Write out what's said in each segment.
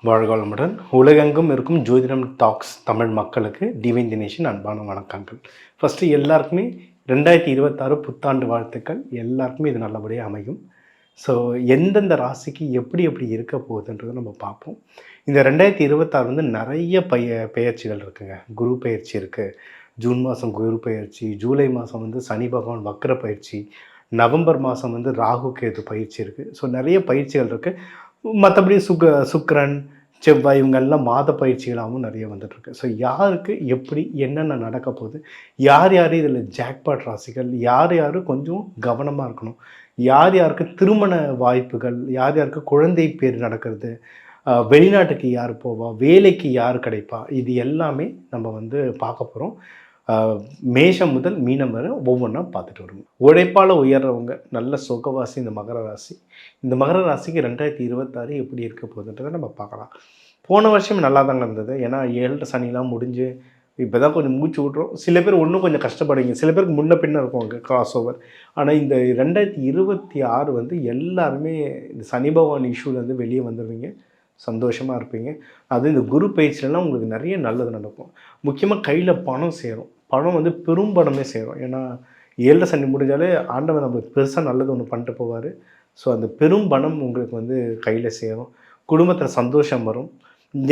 வாழ்க வளமுடன். உலகெங்கும் இருக்கும் ஜோதிடம் டாக்ஸ் தமிழ் மக்களுக்கு டிவைன் தினேஷின் அன்பான வணக்கங்கள். ஃபஸ்ட்டு எல்லாருக்குமே 2026 புத்தாண்டு வாழ்த்துக்கள். எல்லாருக்குமே இது நல்லபடியாக அமையும். ஸோ எந்தெந்த ராசிக்கு எப்படி எப்படி இருக்க போகுதுன்றதை நம்ம பார்ப்போம். இந்த 2026 வந்து நிறைய பெயர்ச்சிகள் இருக்குங்க. குரு பெயர்ச்சி இருக்குது. ஜூன் மாதம் குரு பெயர்ச்சி, ஜூலை மாதம் வந்து சனி பகவான் வக்ர பயிற்சி, நவம்பர் மாதம் வந்து ராகு கேது பயிற்சி இருக்குது. ஸோ நிறைய பயிற்சிகள் இருக்குது. மற்றபடி சுக்கிரன், செவ்வாய் இவங்கெல்லாம் மாத பயிற்சிகளாகவும் நிறைய வந்துட்டுருக்கு. ஸோ யாருக்கு எப்படி என்னென்ன நடக்க போகுது, யார் யார் இதில் ஜாக்பாட் ராசிகள், யார் யார் கொஞ்சம் கவனமாக இருக்கணும், யார் யாருக்கு திருமண வாய்ப்புகள், யார் யாருக்கு குழந்தை பேர் நடக்கிறது, வெளிநாட்டுக்கு யார் போவா, வேலைக்கு யார் கிடைப்பா, இது எல்லாமே நம்ம வந்து பார்க்க போகிறோம். மேஷம் முதல் மீனம் வரை ஒவ்வொன்றா பார்த்துட்டு வருவோம். உழைப்பால் உயர்றவங்க நல்ல சொகவாசி இந்த மகர ராசி. இந்த மகர ராசிக்கு 2026 எப்படி இருக்க போகுதுன்றதை நம்ம பார்க்கலாம். போன வருஷம் நல்லா தாங்க இருந்தது. ஏன்னா 7 சனிலாம் முடிஞ்சு இப்போ தான் கொஞ்சம் மூச்சு விட்றோம். சில பேர் இன்னும் கொஞ்சம் கஷ்டப்படுவீங்க, சில பேருக்கு முன்ன பின்ன இருக்கும் அங்கே கிராஸ் ஓவர். ஆனால் இந்த 2026 வந்து எல்லாருமே இந்த சனி பகவான் இஷ்யூலேருந்து வெளியே வந்துடுவீங்க, சந்தோஷமாக இருப்பீங்க. அது இந்த குரு பயிற்சியிலலாம் உங்களுக்கு நிறைய நல்லது நடக்கும். முக்கியமாக கையில் பணம் சேரும். பணம் வந்து பெரும் பணமே சேரும். ஏன்னா 7 சனி முடிஞ்சாலே ஆண்டவன் நம்மளுக்கு பெருசாக நல்லது ஒன்று பண்ணிட்டு போவார். ஸோ அந்த பெரும் பணம் உங்களுக்கு வந்து கையில் சேரும். குடும்பத்தில் சந்தோஷம் வரும்.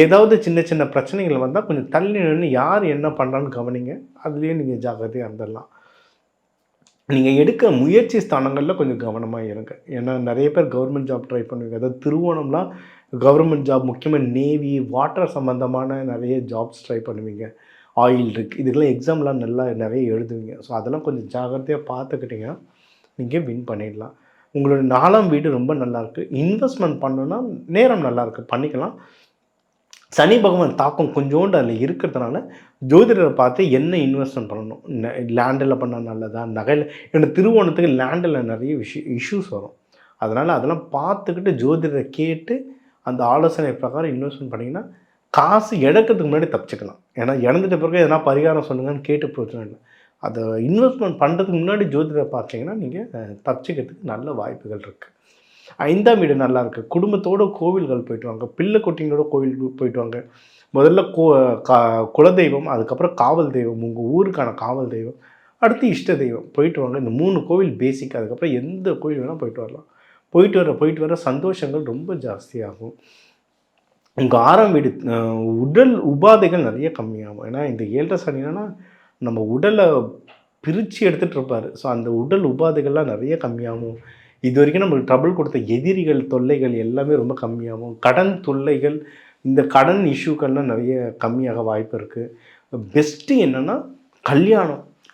ஏதாவது சின்ன சின்ன பிரச்சனைகள் வந்தால் கொஞ்சம் தள்ளி நின்று யார் என்ன பண்ணுறான்னு கவனிங்க. அதுலேயே நீங்கள் ஜாக்கிரதையாக இருந்துடலாம். நீங்கள் எடுக்க முயற்சி ஸ்தானங்களில் கொஞ்சம் கவனமாக இருங்க. ஏன்னா நிறைய பேர் கவர்மெண்ட் ஜாப் ட்ரை பண்ணுவீங்க. அதாவது திருவோணம்லாம் கவர்மெண்ட் ஜாப், முக்கியமாக நேவி, வாட்டர் சம்மந்தமான நிறைய ஜாப்ஸ் ட்ரை பண்ணுவீங்க. ஆயில் இருக்குது, இதுக்கெல்லாம் எக்ஸாம்லாம் நல்லா நிறைய எழுதுவீங்க. ஸோ அதெல்லாம் கொஞ்சம் ஜாகிரதையாக பார்த்துக்கிட்டிங்கன்னா நீங்கள் வின் பண்ணிடலாம். உங்களோட 4ஆம் வீடு ரொம்ப நல்லாயிருக்கு. இன்வெஸ்ட்மெண்ட் பண்ணணுன்னா நேரம் நல்லாயிருக்கு, பண்ணிக்கலாம். சனி பகவான் தாக்கம் கொஞ்சோண்டு அதில் இருக்கிறதுனால ஜோதிடரை பார்த்து என்ன இன்வெஸ்ட்மெண்ட் பண்ணணும், லேண்டில் பண்ணால் நல்லதா, நகையில். ஏன்னா திருவோணத்துக்கு லேண்டில் நிறைய இஷ்யூஸ் வரும். அதனால் அதெல்லாம் பார்த்துக்கிட்டு ஜோதிடரை கேட்டு அந்த ஆலோசனை பிரகாரம் இன்வெஸ்ட்மெண்ட் பண்ணிங்கன்னா காசு இழக்கிறதுக்கு முன்னாடி தப்பிச்சுக்கலாம். ஏன்னா இழந்துட்ட பிறகு எதனா பரிகாரம் சொல்லுங்கன்னு கேட்டு பிரச்சனை இல்லை. அதை இன்வெஸ்ட்மெண்ட் பண்ணுறதுக்கு முன்னாடி ஜோதிடரை பார்த்தீங்கன்னா நீங்கள் தப்பிச்சுக்கிறதுக்கு நல்ல வாய்ப்புகள் இருக்குது. 5ஆம் வீடு நல்லாயிருக்கு. குடும்பத்தோடு கோவில்கள் போயிட்டு வாங்க, பிள்ளை குட்டிங்களோட கோவிலுக்கு போயிட்டு வாங்க. முதல்ல குலதெய்வம், அதுக்கப்புறம் காவல் தெய்வம், உங்கள் ஊருக்கான காவல் தெய்வம், அடுத்து இஷ்ட தெய்வம் போயிட்டு வாங்க. இந்த 3 கோவில் பேசிக். அதுக்கப்புறம் எந்த கோவில் வேணால் போயிட்டு வரலாம். போயிட்டு வர சந்தோஷங்கள் ரொம்ப ஜாஸ்தியாகும். உங்கள் 6ஆம் வீடு உடல் உபாதைகள் நிறைய கம்மியாகும். ஏன்னா இந்த 7 சனினா நம்ம உடலை பிரித்து எடுத்துகிட்டு இருப்பார். ஸோ அந்த உடல் உபாதைகள்லாம் நிறைய கம்மியாகும். இது வரைக்கும் நம்மளுக்கு ட்ரபிள் கொடுத்த எதிரிகள் தொல்லைகள் எல்லாமே ரொம்ப கம்மியாகும். கடன் தொல்லைகள், இந்த கடன் இஷ்யூக்கள்லாம் நிறைய கம்மியாக வாய்ப்பு இருக்குது. பெஸ்ட்டு என்னென்னா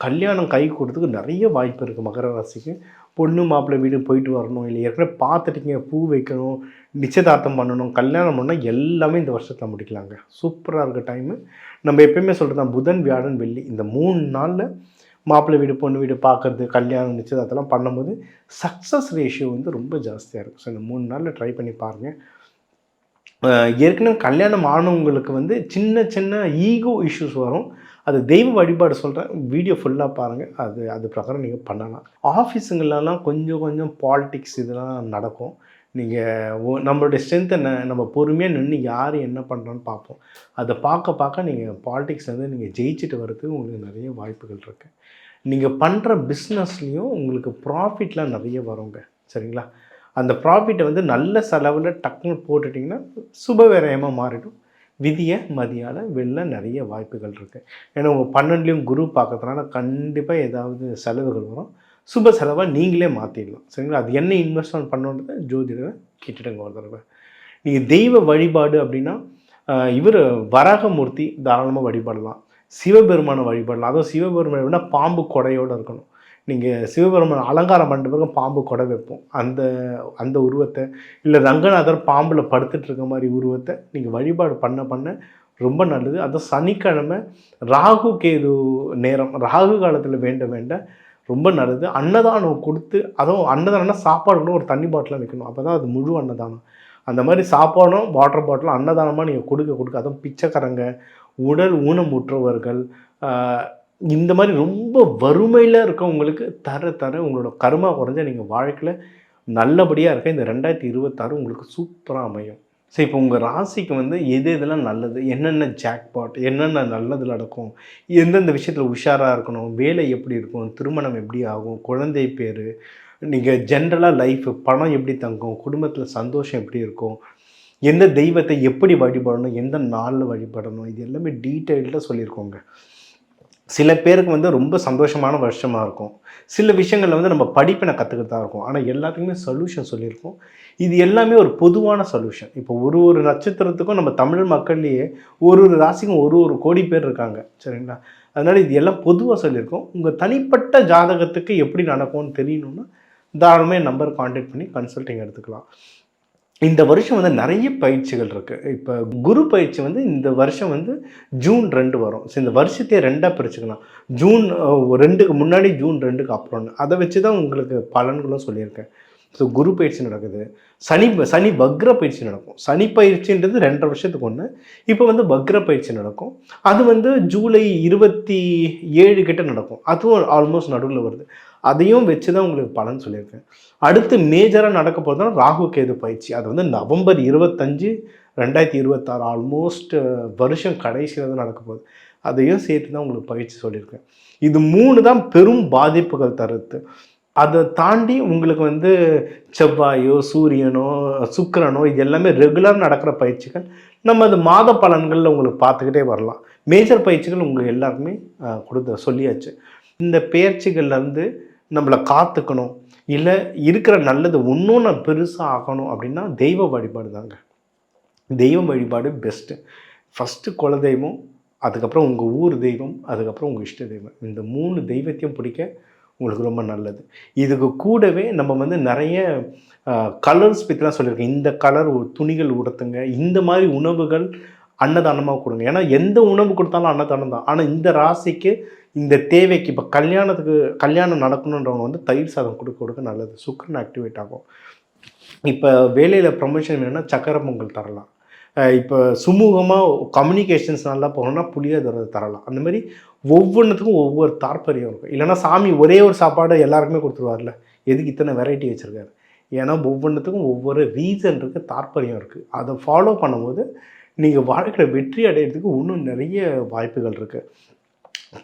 கல்யாணம் கை கொடுத்துக்கு நிறைய வாய்ப்பு இருக்குது மகர ராசிக்கு. பொண்ணு மாப்பிள்ளை வீடு போயிட்டு வரணும், இல்லை ஏற்கனவே பார்த்துட்டிங்க, பூ வைக்கணும், நிச்சயதார்த்தம் பண்ணணும், கல்யாணம் பண்ணால் எல்லாமே இந்த வருஷத்தில் முடிக்கலாங்க. சூப்பராக இருக்க டைமு. நம்ம எப்பயுமே சொல்கிறது தான், புதன் வியாழன் வெள்ளி இந்த 3 நாளில் மாப்பிள்ளை வீடு பொண்ணு வீடு பார்க்குறது, கல்யாணம் நிச்சயதார்த்தம்லாம் பண்ணும்போது சக்ஸஸ் ரேஷியோ வந்து ரொம்ப ஜாஸ்தியாக இருக்கும். ஸோ இந்த 3 நாளில் ட்ரை பண்ணி பாருங்கள். ஏற்கனவே கல்யாணம் ஆனவங்களுக்கு வந்து சின்ன சின்ன ஈகோ இஷ்யூஸ் வரும். அது தெய்வ வழிபாடு சொல்கிறேன், வீடியோ ஃபுல்லாக பாருங்கள். அது பிரகாரம் நீங்கள் பண்ணலாம். ஆஃபீஸுங்களெல்லாம் கொஞ்சம் பாலிடிக்ஸ் இதெல்லாம் நடக்கும். நீங்கள் நம்மளுடைய ஸ்ட்ரென்த் என்ன, நம்ம பொறுமையாக நின்று யார் என்ன பண்ணுறோன்னு பார்ப்போம். அதை பார்க்க நீங்கள் பாலிடிக்ஸ் வந்து நீங்கள் ஜெயிச்சுட்டு வர்றதுக்கு உங்களுக்கு நிறைய வாய்ப்புகள் இருக்குது. நீங்கள் பண்ணுற பிஸ்னஸ்லேயும் உங்களுக்கு ப்ராஃபிட்லாம் நிறைய வருங்க, சரிங்களா? அந்த ப்ராஃபிட்டை வந்து நல்ல செலவில் டக்குன்னு போட்டுட்டிங்கன்னா சுபவிரயமாக மாறிடும். விதியை மதியால் வெளில நிறைய வாய்ப்புகள் இருக்குது. ஏன்னா உங்கள் 12லேயும் குரு பார்க்கறதுனால கண்டிப்பாக ஏதாவது செலவுகள் வரும். சுப செலவாக நீங்களே மாற்றிடலாம், சரிங்களா? அது என்ன இன்வெஸ்ட்மெண்ட் பண்ணணுன்றதை ஜோதிடரை கேட்டுடுங்க ஒரு தடவை. நீங்கள் தெய்வ வழிபாடு அப்படின்னா இவர் வராகமூர்த்தி தாராளமாக வழிபடலாம். சிவபெருமானை வழிபடலாம். அதுவும் சிவபெருமான் எப்படின்னா பாம்பு கொடையோடு இருக்கணும். நீங்கள் சிவபெருமான் அலங்காரம் பண்ணுற பிறகு பாம்பு கொடை வைப்போம். அந்த உருவத்தை, இல்லை ரங்கநாதர் பாம்பில் படுத்துட்டு இருக்க மாதிரி உருவத்தை நீங்கள் வழிபாடு பண்ண ரொம்ப நல்லது. அதுவும் சனிக்கிழமை ராகு கேது நேரம், ராகு காலத்தில் வேண்ட ரொம்ப நல்லது. அன்னதானம் கொடுத்து, அதுவும் அன்னதானம்னா சாப்பாடு கூட ஒரு தண்ணி பாட்டிலாக வைக்கணும். அப்போ தான் அது முழு அன்னதானம். அந்த மாதிரி சாப்பாடும் வாட்டர் பாட்டிலும் அன்னதானமாக நீங்கள் கொடுக்க அதுவும் பிச்சைக்காரங்க, உடல் ஊனமுற்றவர்கள், இந்த மாதிரி ரொம்ப வறுமையில் இருக்கவங்களுக்கு தர உங்களோட கர்மா குறைஞ்ச நீங்கள் வாழ்க்கையில் நல்லபடியாக இருக்க இந்த 2026 உங்களுக்கு சூப்பராக அமையும். ஸோ இப்போ உங்கள் ராசிக்கு வந்து எது எதெல்லாம் நல்லது, என்னென்ன ஜாக்பாட், என்னென்ன நல்லது நடக்கும், எந்தெந்த விஷயத்தில் உஷாராக இருக்கணும், வேலை எப்படி இருக்கும், திருமணம் எப்படி ஆகும், குழந்தை பேர், நீங்கள் ஜென்ரலாக லைஃப் பணம் எப்படி தங்கும், குடும்பத்தில் சந்தோஷம் எப்படி இருக்கும், எந்த தெய்வத்தை எப்படி வழிபடணும், எந்த நாளில் வழிபடணும், இது எல்லாமே டீட்டெயில்டாக சொல்லியிருக்கோங்க. சில பேருக்கு வந்து ரொம்ப சந்தோஷமான வருஷமாக இருக்கும். சில விஷயங்களில் வந்து நம்ம படிப்பினை கற்றுக்கிட்டு தான் இருக்கும். ஆனால் எல்லாத்துக்குமே சொல்யூஷன் சொல்லியிருக்கோம். இது எல்லாமே ஒரு பொதுவான சொல்யூஷன். இப்போ ஒரு ஒரு நட்சத்திரத்துக்கும் நம்ம தமிழ் மக்கள்லேயே ஒரு ஒரு ராசிக்கும் ஒரு ஒரு கோடி பேர் இருக்காங்க. சரிங்களா? அதனால் இது எல்லாம் பொதுவாக சொல்லியிருக்கோம். உங்கள் தனிப்பட்ட ஜாதகத்துக்கு எப்படி நடக்கும்னு தெரியணுன்னா தாராளமாக என் நம்பர் கான்டாக்ட் பண்ணி கன்சல்டிங் எடுத்துக்கலாம். இந்த வருஷம் வந்து நிறைய பயிற்சிகள் இருக்குது. இப்போ குரு பயிற்சி வந்து இந்த வருஷம் வந்து ஜூன் 2 வரும். ஸோ இந்த வருஷத்தையே 2ஆக பிரிச்சுக்கலாம். ஜூன் 2க்கு முன்னாடி, ஜூன் 2க்கு அப்புறம்னு. அதை வச்சு தான் உங்களுக்கு பலன்களும் சொல்லியிருக்கேன். ஸோ குரு பயிற்சி நடக்குது. சனி வக்ர பயிற்சி நடக்கும். சனி பயிற்சின்றது 2.5 வருஷத்துக்கு ஒன்று. இப்போ வந்து வக்ர பயிற்சி நடக்கும். அது வந்து ஜூலை 27 கிட்ட நடக்கும். அதுவும் ஆல்மோஸ்ட் நடுவில் வருது. அதையும் வச்சு தான் உங்களுக்கு பலன் சொல்லியிருக்கேன். அடுத்து மேஜராக நடக்க போகிறதுனா ராகு கேது பயிற்சி. அது வந்து நவம்பர் 25, 2026 ஆல்மோஸ்ட் வருஷம் கடைசியில் தான் நடக்க போகுது. அதையும் சேர்த்து தான் உங்களுக்கு பயிற்சி சொல்லியிருக்கேன். இது 3 தான் பெரும் பாதிப்புகள் தருது. அதை தாண்டி உங்களுக்கு வந்து செவ்வாயோ, சூரியனோ, சுக்கிரனோ இது எல்லாமே ரெகுலர் நடக்கிற பயிற்சிகள். நம்ம அது மாத பலன்களில் உங்களுக்கு பார்த்துக்கிட்டே வரலாம். மேஜர் பயிற்சிகள் உங்களுக்கு எல்லாருக்குமே சொல்லியாச்சு. இந்த பயிற்சிகள்லேருந்து நம்மளை காத்துக்கணும், இல்லை இருக்கிற நல்லது இன்னும் நான் பெருசாக ஆகணும் அப்படின்னா தெய்வ வழிபாடு தாங்க. தெய்வ வழிபாடு பெஸ்ட்டு. ஃபஸ்ட்டு குலதெய்வம், அதுக்கப்புறம் உங்கள் ஊர் தெய்வம், அதுக்கப்புறம் உங்கள் இஷ்ட தெய்வம். இந்த 3 தெய்வத்தையும் பிடிக்க உங்களுக்கு ரொம்ப நல்லது. இதுக்கு கூடவே நம்ம வந்து நிறைய கலர்ஸ் பற்றிலாம் சொல்லியிருக்கேன். இந்த கலர் துணிகள் உடுத்துங்க, இந்த மாதிரி உணவுகள் அன்னதானமாக கொடுங்க. ஏன்னா எந்த உணவு கொடுத்தாலும் அன்னதானம் தான். ஆனால் இந்த ராசிக்கு இந்த தேவைக்கு இப்போ கல்யாணம் நடக்கணுன்றவங்க வந்து தயிர் சாதம் கொடுக்க நல்லது. சுக்கிரன் ஆக்டிவேட் ஆகும். இப்போ வேலையில் ப்ரமோஷன் வேணும்னா சக்கரை பொங்கல் தரலாம். இப்போ சுமூகமாக கம்யூனிகேஷன்ஸ் நல்லா போகணும்னா புளியோதரை தரலாம். அந்த மாதிரி ஒவ்வொன்றுத்துக்கும் ஒவ்வொரு தாற்பயம் இருக்கும். இல்லைனா சாமி ஒரே ஒரு சாப்பாடு எல்லாருக்குமே கொடுத்துருவார்ல, எதுக்கு இத்தனை வெரைட்டி வச்சுருக்காரு? ஏன்னா ஒவ்வொன்றுத்துக்கும் ஒவ்வொரு ரீசன் இருக்குது, தாற்பயம் இருக்குது. அதை ஃபாலோ பண்ணும்போது நீங்கள் வாழ்க்கையில் வெற்றி அடைகிறதுக்கு இன்னும் நிறைய வாய்ப்புகள் இருக்குது.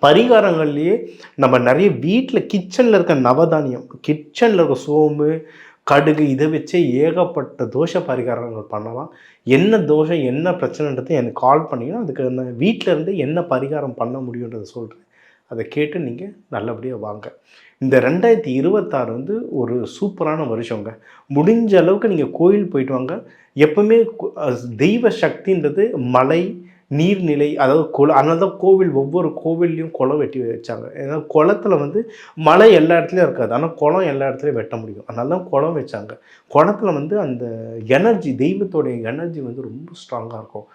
பரிகாரங்கள்லேயே நம்ம நிறைய வீட்டில் கிச்சனில் இருக்க நவதானியம், கிச்சனில் இருக்க சோம்பு, கடுகு இதை வச்சே ஏகப்பட்ட தோஷ பரிகாரங்கள் பண்ணலாம். என்ன தோஷம், என்ன பிரச்சனைன்றதை எனக்கு கால் பண்ணிங்கன்னா அதுக்கு நான் வீட்டில் இருந்து என்ன பரிகாரம் பண்ண முடியுன்றதை சொல்கிறேன். அதை கேட்டு நீங்கள் நல்லபடியாக வாங்க. இந்த 2026 வந்து ஒரு சூப்பரான வருஷங்க. முடிஞ்ச அளவுக்கு நீங்கள் கோயில் போயிட்டு வாங்க. எப்பவுமே தெய்வ சக்தின்றது மலை, நீர்நிலை, அதாவது அதனால தான் ஒவ்வொரு கோவில்லையும் குளம் வெட்டி வச்சாங்க. ஏன்னா குளத்தில் வந்து மலை எல்லா இடத்துலையும் இருக்காது, ஆனால் குளம் எல்லா இடத்துலையும் வெட்ட முடியும். அதனால தான் குளம் வச்சாங்க. குளத்தில் வந்து அந்த எனர்ஜி, தெய்வத்தோடைய எனர்ஜி வந்து ரொம்ப ஸ்ட்ராங்காக இருக்கும்.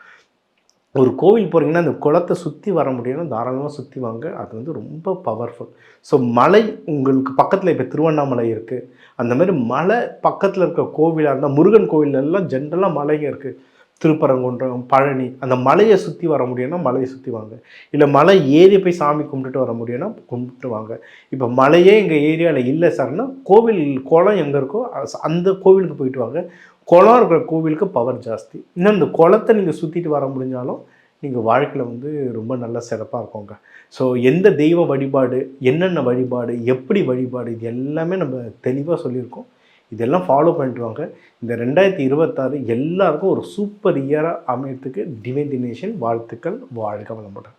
ஒரு கோவில் போகிறீங்கன்னா அந்த குளத்தை சுற்றி வர முடியும்னா தாராளமாக சுற்றி வாங்க. அது வந்து ரொம்ப பவர்ஃபுல். ஸோ மலை உங்களுக்கு பக்கத்தில் இப்போ திருவண்ணாமலை இருக்குது. அந்த மாதிரி மலை பக்கத்தில் இருக்க கோவிலாக இருந்தால், முருகன் கோவிலெல்லாம் ஜென்ரலாக மலைங்க இருக்குது. திருப்பரங்குன்றம், பழனி, அந்த மலையை சுற்றி வர முடியும்னா மலையை சுற்றி வாங்க. இல்லை மலை ஏறி போய் சாமி கும்பிட்டுட்டு வர முடியும்னா கும்பிட்டு வாங்க. இப்போ மலையே எங்கள் ஏரியாவில் இல்லை சார்னா குளம் எங்கே இருக்கோ அந்த கோவிலுக்கு போயிட்டு வாங்க. குளம் இருக்கிற கோவிலுக்கு பவர் ஜாஸ்தி. இன்னும் இந்த குளத்தை நீங்கள் சுற்றிட்டு வர முடிஞ்சாலும் நீங்கள் வாழ்க்கையில் வந்து ரொம்ப நல்ல சிறப்பாக இருக்குங்க. ஸோ எந்த தெய்வ வழிபாடு, என்னென்ன வழிபாடு, எப்படி வழிபாடு, இது எல்லாமே நம்ம தெளிவாக சொல்லியிருக்கோம். இதெல்லாம் ஃபாலோ பண்ணிட்டு வாங்க. இந்த 2026 எல்லாருக்கும் ஒரு சூப்பர் இயராக அமையறதுக்கு டிவைன் தினேஷன் வாழ்த்துக்கள். வாழ்க வளமுடன்.